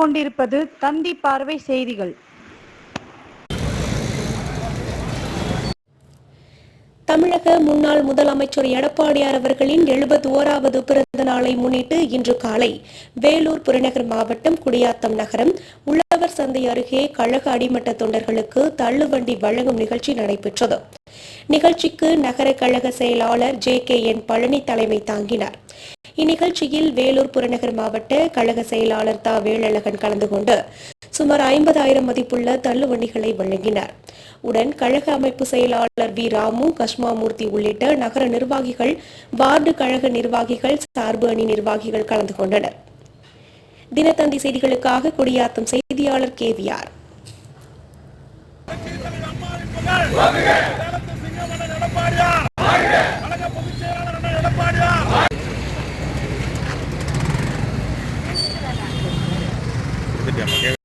கொண்டிருப்பது தந்தி பார்வை செய்திகள். தமிழக முன்னாள் முதலமைச்சர் எடப்பாடியார் அவர்களின் 71வது பிறந்த நாளை முன்னிட்டு இன்று காலை வேலூர் புறநகர் மாவட்டம் குடியாத்தம் நகரம் உழவர் சந்தை அருகே கழக அடிமட்ட தொண்டர்களுக்கு தள்ளுவண்டி வழங்கும் நிகழ்ச்சி நடைபெற்றது. நிகழ்ச்சிக்கு நகர கழக செயலாளர் JKN பழனி தலைமை தாங்கினார். இந்நிகழ்ச்சியில் வேலூர் புறநகர் மாவட்ட கழக செயலாளர் தா வேலழகன் கலந்து கொண்டு சுமார் 50,000 மதிப்புள்ள தள்ளுவண்டிகளை வழங்கினார். உடன் கழக அமைப்பு செயலாளர் வி ராமு, கஷ்மாமூர்த்தி உள்ளிட்ட நகர நிர்வாகிகள், வார்டு கழக நிர்வாகிகள், சார்பு அணி நிர்வாகிகள் கலந்து கொண்டனர். தினத்தந்தி செய்திகளுக்காக குடியாத்தம் செய்தியாளர் KVR.